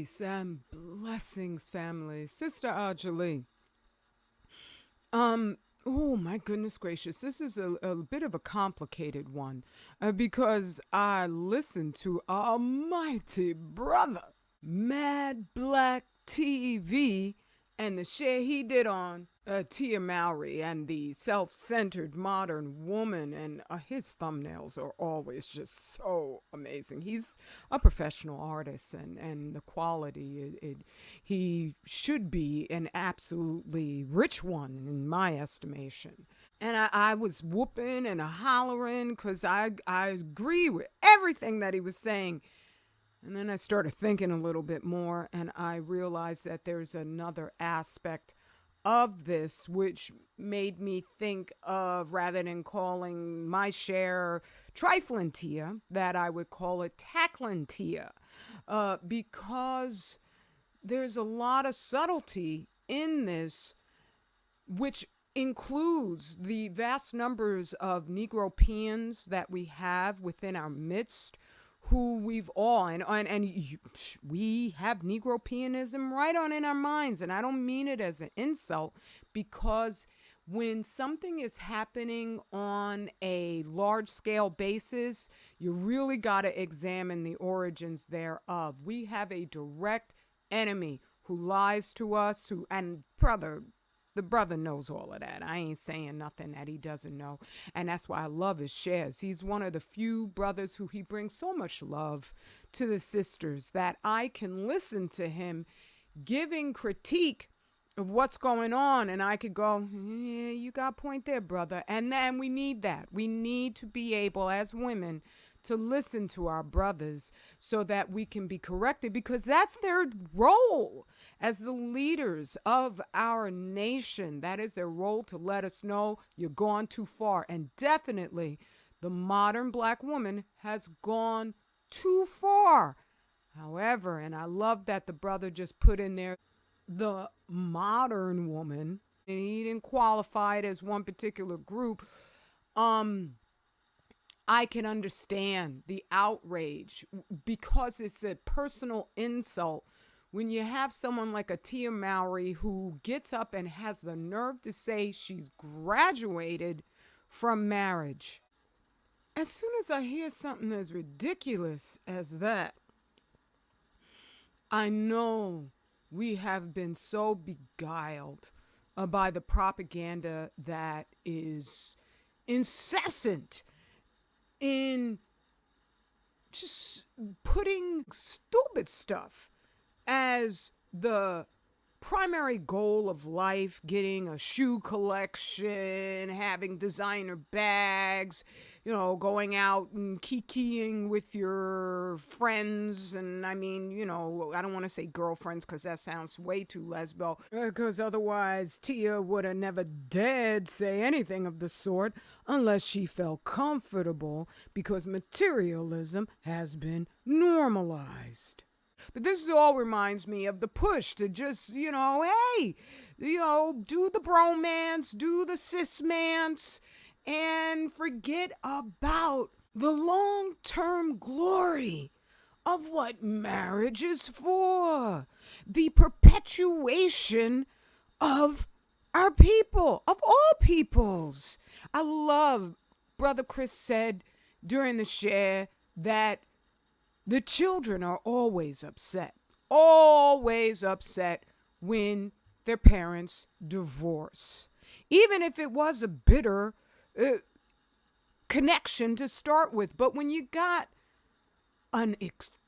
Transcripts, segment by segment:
Peace and blessings, family. Sister Ajali. Oh my goodness gracious. This is a bit of a complicated one because I listened to our mighty brother, Mad Black TV, and the share he did on Tia Mowry and the self-centered modern woman, and his thumbnails are always just so amazing. He's a professional artist, and the quality, he should be an absolutely rich one in my estimation. And I was whooping and hollering because I agree with everything that he was saying. And then I started thinking a little bit more, and I realized that there's another aspect of this which made me think of, rather than calling my share trifling Tia, that I would call it tackling Tia, because there's a lot of subtlety in this, which includes the vast numbers of Negropeans that we have within our midst, who we've all, we have Negropeanism right on in our minds. And I don't mean it as an insult, because when something is happening on a large scale basis, you really got to examine the origins thereof. We have a direct enemy who lies to us, the brother knows all of that. I ain't saying nothing that he doesn't know. And that's why I love his shares. He's one of the few brothers who he brings so much love to the sisters that I can listen to him giving critique of what's going on. And I could go, yeah, you got a point there, brother. And then we need that. We need to be able, as women, to listen to our brothers so that we can be corrected, because that's their role as the leaders of our nation. That is their role, to let us know you're gone too far. And definitely the modern black woman has gone too far. However, and I love that the brother just put in there the modern woman, and he didn't qualify it as one particular group. I can understand the outrage because it's a personal insult when you have someone like a Tia Mowry who gets up and has the nerve to say she's graduated from marriage. As soon as I hear something as ridiculous as that, I know we have been so beguiled by the propaganda that is incessant in just putting stupid stuff as the primary goal of life, getting a shoe collection, having designer bags, going out and kikiing with your friends. And I mean, I don't want to say girlfriends because that sounds way too lesbo, because otherwise Tia would have never dared say anything of the sort unless she felt comfortable, because materialism has been normalized. But this all reminds me of the push to just, hey, do the bromance, do the cis-mance, and forget about the long-term glory of what marriage is for. The perpetuation of our people, of all peoples. I love Brother Chris said during the share that the children are always upset when their parents divorce, even if it was a bitter connection to start with. But when you got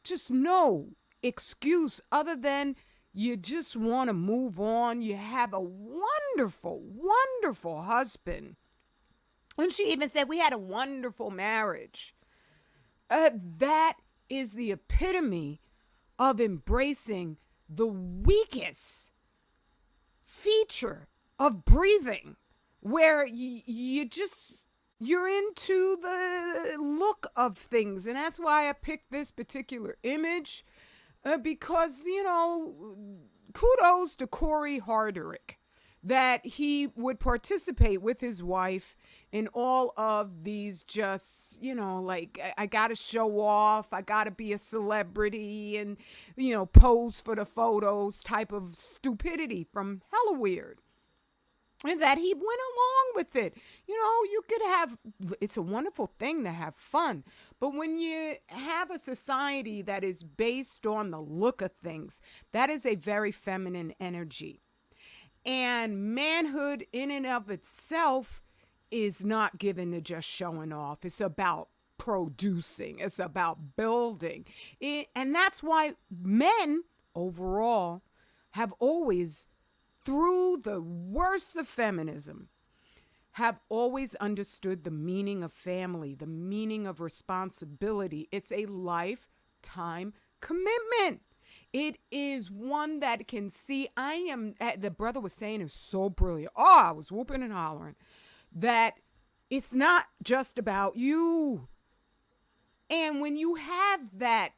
just no excuse other than you just want to move on, you have a wonderful, wonderful husband. And she even said we had a wonderful marriage. That is the epitome of embracing the weakest feature of breathing, where you're into the look of things. And that's why I picked this particular image, because, kudos to Corey Harderick, that he would participate with his wife in all of these just, like, I got to show off, I got to be a celebrity and, pose for the photos type of stupidity from Hella Weird. And that he went along with it. You could have, it's a wonderful thing to have fun. But when you have a society that is based on the look of things, that is a very feminine energy. And manhood in and of itself is not given to just showing off. It's about producing. It's about building. And that's why men overall have always, through the worst of feminism, have always understood the meaning of family, the meaning of responsibility. It's a lifetime commitment. It is one that can see, the brother was saying, is so brilliant. Oh, I was whooping and hollering that it's not just about you. And when you have that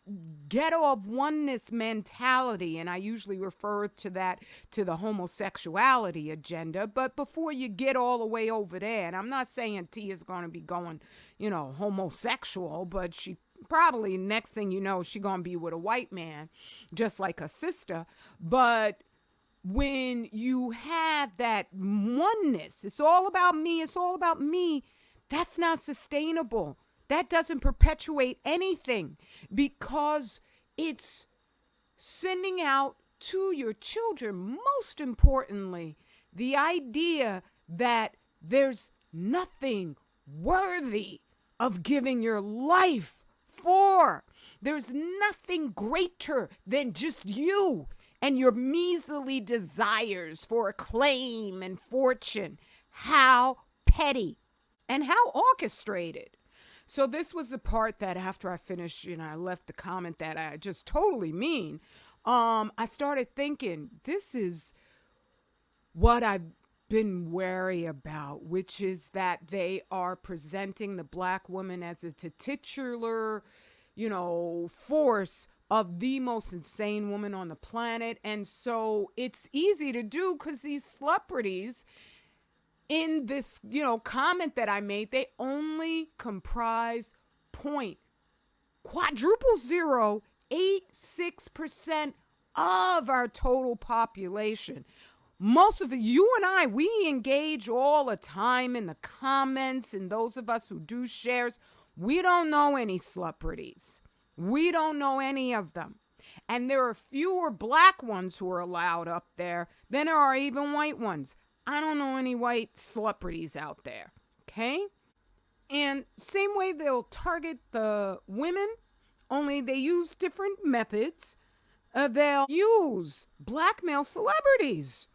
ghetto of oneness mentality, and I usually refer to that to the homosexuality agenda, but before you get all the way over there, and I'm not saying T is going to be going, homosexual, but she probably, next thing you know, she going to be with a white man, just like her sister. But when you have that oneness, it's all about me, that's not sustainable. That doesn't perpetuate anything, because it's sending out to your children, most importantly, the idea that there's nothing worthy of giving your life for. There's nothing greater than just you and your measly desires for acclaim and fortune. How petty and how orchestrated. So this was the part that after I finished, I left the comment that I just totally mean. I started thinking, this is what I've been wary about, which is that they are presenting the black woman as a titular, force of the most insane woman on the planet. And so it's easy to do because these celebrities, in this, comment that I made, they only comprise 0.0086% of our total population. Most of you and I, we engage all the time in the comments, and those of us who do shares, we don't know any celebrities. We don't know any of them. And there are fewer black ones who are allowed up there than there are even white ones. I don't know any white celebrities out there, okay? And same way they'll target the women, only they use different methods. They'll use black male celebrities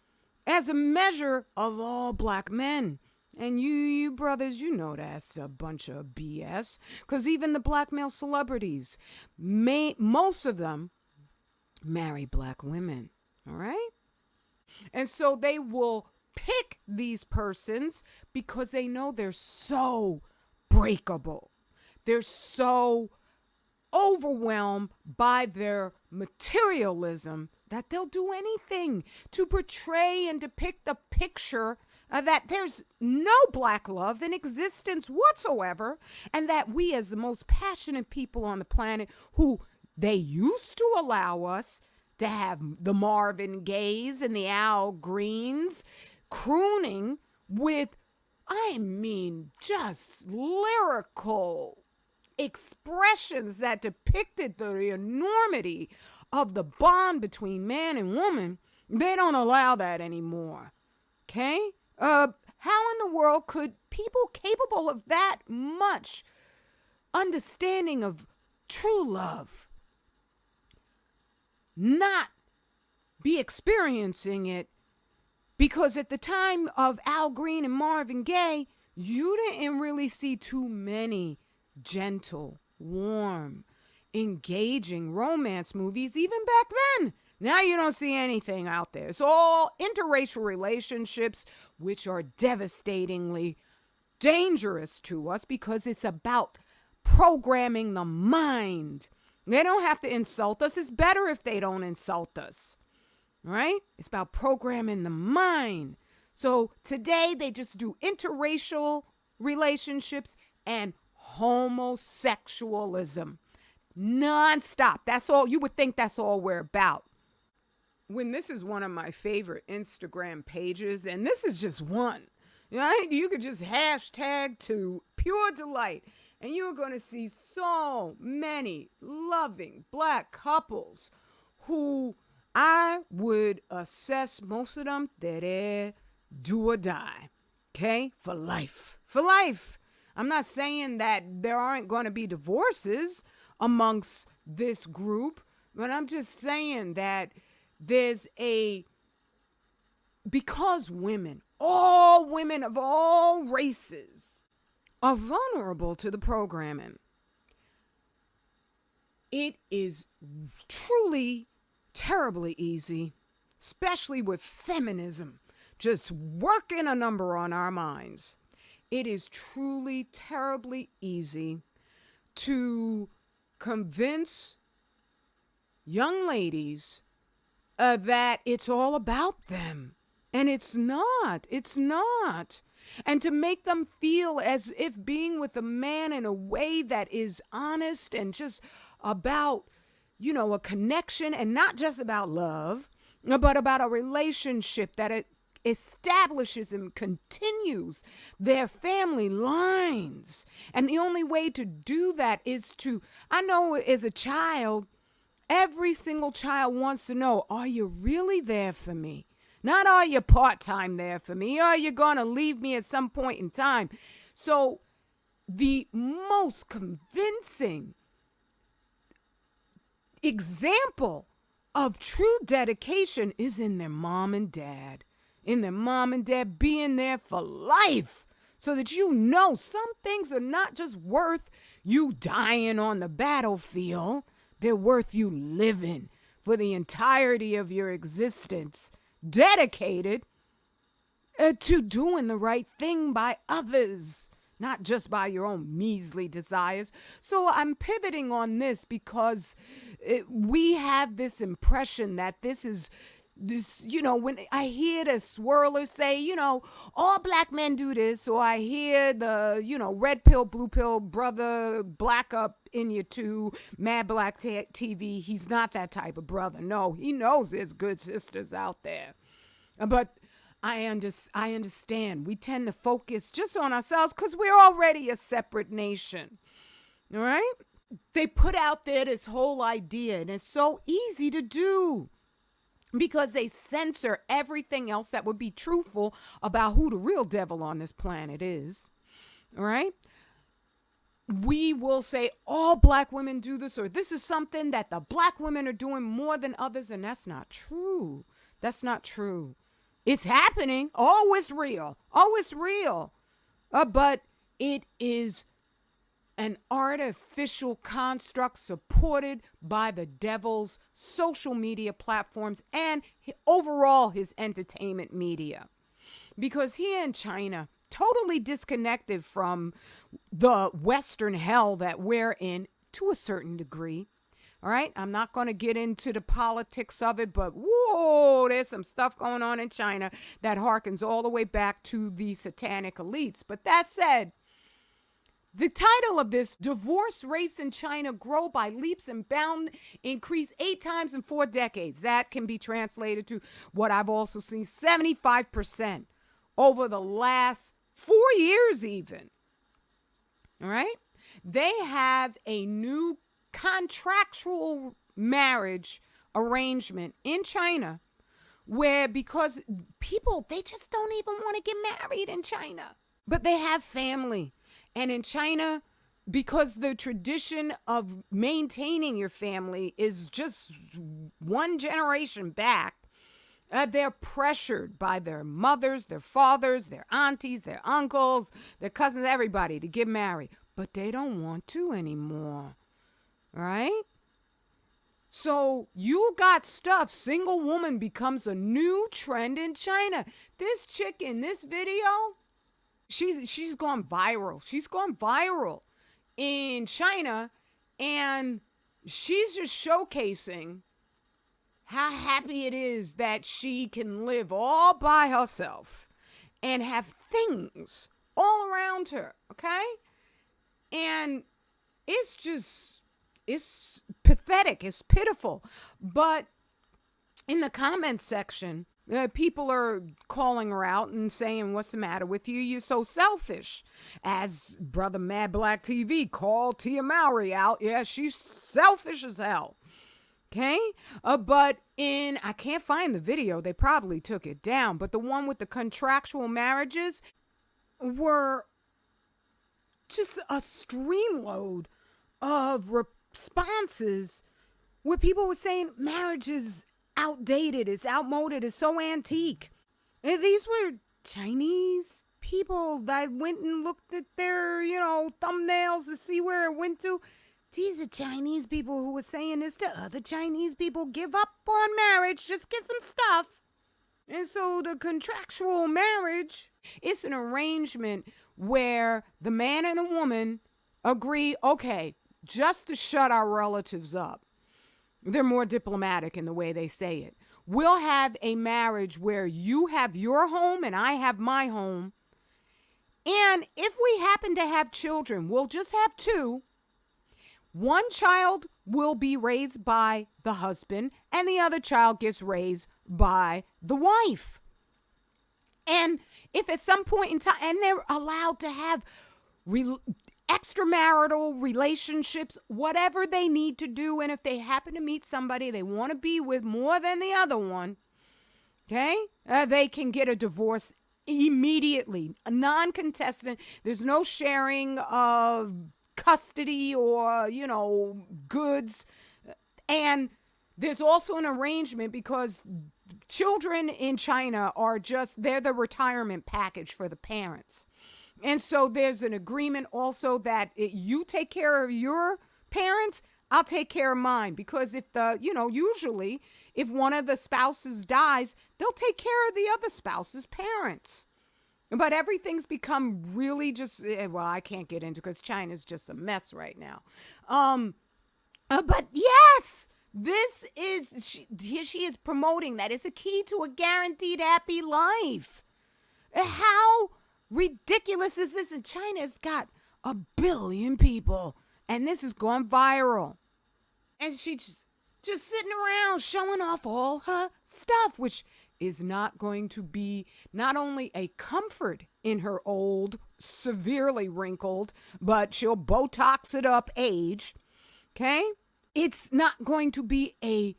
as a measure of all black men. And you brothers, that's a bunch of BS. Because even the black male celebrities, most of them marry black women, all right? And so they will pick these persons because they know they're so breakable. They're so overwhelmed by their materialism that they'll do anything to portray and depict a picture that there's no black love in existence whatsoever, and that we, as the most passionate people on the planet, who they used to allow us to have the Marvin Gayes and the Al Greens crooning with, just lyrical expressions that depicted the enormity of the bond between man and woman. They don't allow that anymore. Okay? How in the world could people capable of that much understanding of true love not be experiencing it? Because at the time of Al Green and Marvin Gaye, you didn't really see too many gentle, warm, engaging romance movies even back then. Now you don't see anything out there. It's all interracial relationships, which are devastatingly dangerous to us because it's about programming the mind. They don't have to insult us. It's better if they don't insult us. Right? It's about programming the mind So today they just do interracial relationships and homosexualism nonstop. That's all. You would think that's all we're about. When this is one of my favorite Instagram pages, and this is just one, you could just hashtag to pure delight, and you're going to see so many loving black couples who I would assess most of them that they're do or die, okay? For life. For life. I'm not saying that there aren't going to be divorces amongst this group, but I'm just saying that because all women of all races are vulnerable to the programming, it is truly terribly easy, especially with feminism just working a number on our minds. It is truly terribly easy to convince young ladies that it's all about them. And it's not. It's not. And to make them feel as if being with a man in a way that is honest and just about, a connection, and not just about love, but about a relationship that it establishes and continues their family lines. And the only way to do that is I know as a child, every single child wants to know, are you really there for me? Not are you part-time there for me? Are you going to leave me at some point in time? So the most convincing example of true dedication is in their mom and dad. In their mom and dad being there for life. So that some things are not just worth you dying on the battlefield. They're worth you living for the entirety of your existence, dedicated to doing the right thing by others, not just by your own measly desires. So I'm pivoting on this because we have this impression that this, when I hear the swirlers say, all black men do this, or I hear the, red pill, blue pill, brother, black up in you too, Mad Black TV, he's not that type of brother. No, he knows there's good sisters out there. But I understand. We tend to focus just on ourselves because we're already a separate nation. All right? They put out there this whole idea, and it's so easy to do because they censor everything else that would be truthful about who the real devil on this planet is. All right? We will say all black women do this, or this is something that the black women are doing more than others, and that's not true. That's not true. It's happening. Oh, it's real. Oh, it's real. But it is an artificial construct supported by the devil's social media platforms and overall his entertainment media. Because here in China, totally disconnected from the Western hell that we're in to a certain degree. All right, I'm not going to get into the politics of it, but whoa, there's some stuff going on in China that harkens all the way back to the satanic elites. But that said, the title of this, Divorce Rates in China Grow by Leaps and Bounds, Increase 8 times in 4 decades. That can be translated to what I've also seen, 75% over the last 4 years even. All right? They have a new contractual marriage arrangement in China where, because people, they just don't even want to get married in China, but they have family. And in China, because the tradition of maintaining your family is just one generation back, they're pressured by their mothers, their fathers, their aunties, their uncles, their cousins, everybody to get married. But they don't want to anymore. Right? So you got stuff. Single woman becomes a new trend in China. This chick in this video, she's gone viral. She's gone viral in China, and she's just showcasing how happy it is that she can live all by herself. and have things all around her, okay? And it's pathetic, it's pitiful. But in the comments section, people are calling her out and saying, what's the matter with you? You're so selfish. As Brother Mad Black TV called Tia Mowry out. Yeah, she's selfish as hell. Okay? But I can't find the video. They probably took it down. But the one with the contractual marriages were just a streamload of responses where people were saying marriage is outdated, it's outmoded, it's so antique. And these were Chinese people that went and looked at their, thumbnails to see where it went to. These are Chinese people who were saying this to other Chinese people. Give up on marriage, just get some stuff. And so the contractual marriage, it's an arrangement where the man and a woman agree, okay, just to shut our relatives up. They're more diplomatic in the way they say it. We'll have a marriage where you have your home and I have my home. And if we happen to have children, we'll just have two. One child will be raised by the husband and the other child gets raised by the wife. And if at some point in time, and they're allowed to have extramarital relationships, whatever they need to do. And if they happen to meet somebody they want to be with more than the other one, okay, they can get a divorce immediately. A non-contestant. There's no sharing of custody or, goods. And there's also an arrangement because children in China they're the retirement package for the parents. And so there's an agreement also that you take care of your parents, I'll take care of mine. Because if usually if one of the spouses dies, they'll take care of the other spouse's parents. But everything's become really just, I can't get into because China's just a mess right now. But yes, she is promoting that it's a key to a guaranteed happy life. How ridiculous is this? And China's got 1 billion people, and this has gone viral. And she's just sitting around showing off all her stuff, which is not going to be not only a comfort in her old, severely wrinkled, but she'll Botox it up age, okay? It's not going to be a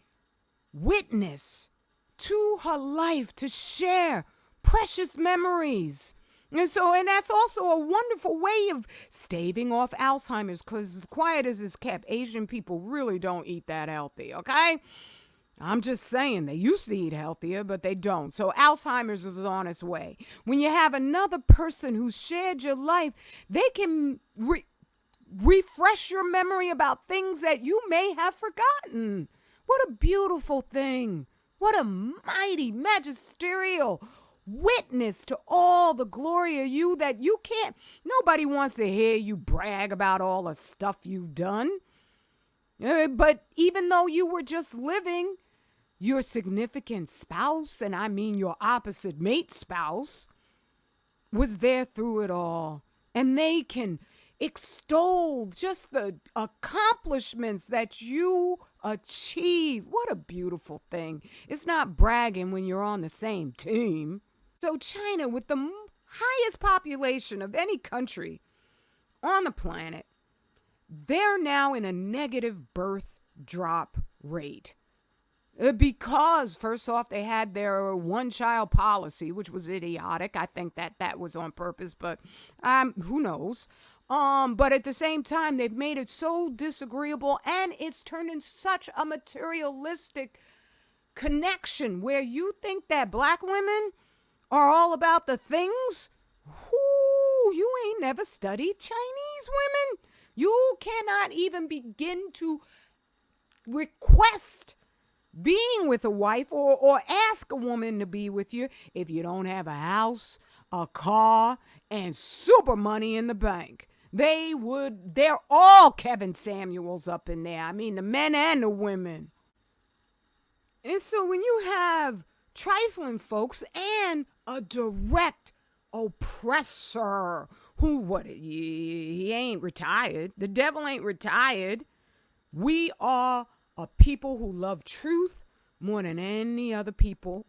witness to her life to share precious memories. And that's also a wonderful way of staving off Alzheimer's, because quiet as it's kept, Asian people really don't eat that healthy, okay? I'm just saying, they used to eat healthier, but they don't. So Alzheimer's is on its way. When you have another person who shared your life, they can refresh your memory about things that you may have forgotten. What a beautiful thing. What a mighty, magisterial witness to all the glory of you that you can't. Nobody wants to hear you brag about all the stuff you've done. But even though you were just living, your significant spouse, and I mean your opposite mate spouse, was there through it all. And they can extol just the accomplishments that you achieve. What a beautiful thing. It's not bragging when you're on the same team. So China, with the highest population of any country on the planet, they're now in a negative birth drop rate. Because, first off, they had their one-child policy, which was idiotic. I think that was on purpose, but who knows? But at the same time, they've made it so disagreeable, and it's turned into such a materialistic connection where you think that black women are all about the things. You ain't never studied Chinese women. You cannot even begin to request being with a wife or ask a woman to be with you if you don't have a house, a car, and super money in the bank. They're all Kevin Samuels up in there. I mean, the men and the women. And so when you have trifling folks and a direct oppressor. He ain't retired. The devil ain't retired. We are a people who love truth more than any other people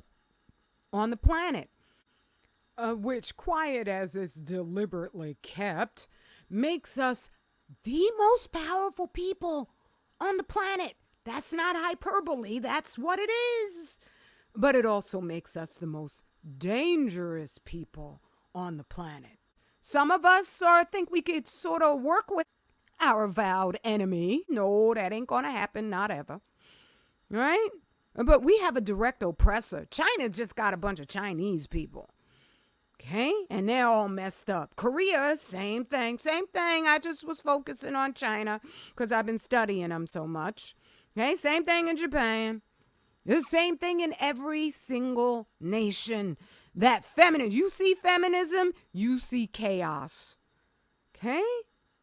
on the planet. Which, quiet as it's deliberately kept, makes us the most powerful people on the planet. That's not hyperbole. That's what it is. But it also makes us the most dangerous people on the planet. Some of us think we could sort of work with our avowed enemy. No, that ain't gonna happen, not ever. Right? But we have a direct oppressor. China just got a bunch of Chinese people. Okay? And they're all messed up. Korea, same thing. I just was focusing on China because I've been studying them so much. Okay? Same thing in Japan. The same thing in every single nation. That you see feminism, you see chaos. Okay?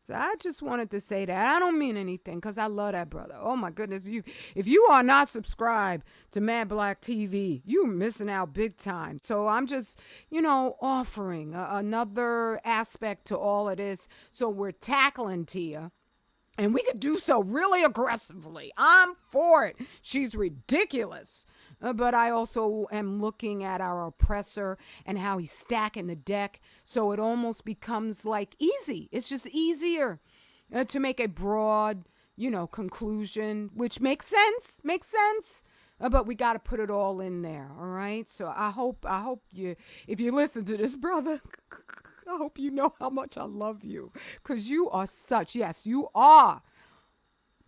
So I just wanted to say that. I don't mean anything because I love that brother. Oh my goodness. If you are not subscribed to Mad Black TV, you're missing out big time. So I'm just, offering another aspect to all of this. So we're tackling Tia. And we could do so really aggressively. I'm for it. She's ridiculous. But I also am looking at our oppressor and how he's stacking the deck. So it almost becomes like easy. It's just easier to make a broad, conclusion, which makes sense. But we got to put it all in there. All right. So I hope you, if you listen to this, brother, I hope you know how much I love you. Because you are you are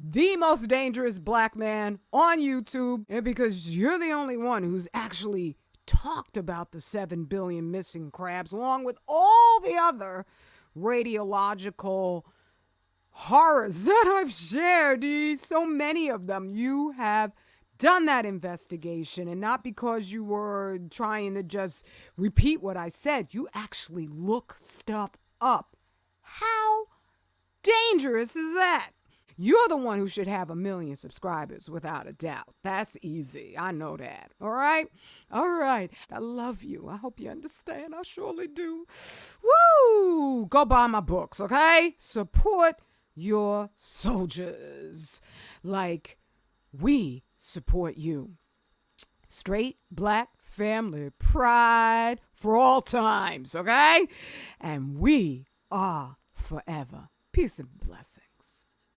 the most dangerous black man on YouTube, and because you're the only one who's actually talked about the 7 billion missing crabs, along with all the other radiological horrors that I've shared. So many of them. You have done that investigation, and not because you were trying to just repeat what I said. You actually look stuff up. How dangerous is that? You're the one who should have 1 million subscribers, without a doubt. That's easy. I know that. All right? I love you. I hope you understand. I surely do. Woo! Go buy my books, okay? Support your soldiers like we support you. Straight black family pride for all times, okay? And we are forever. Peace and blessings.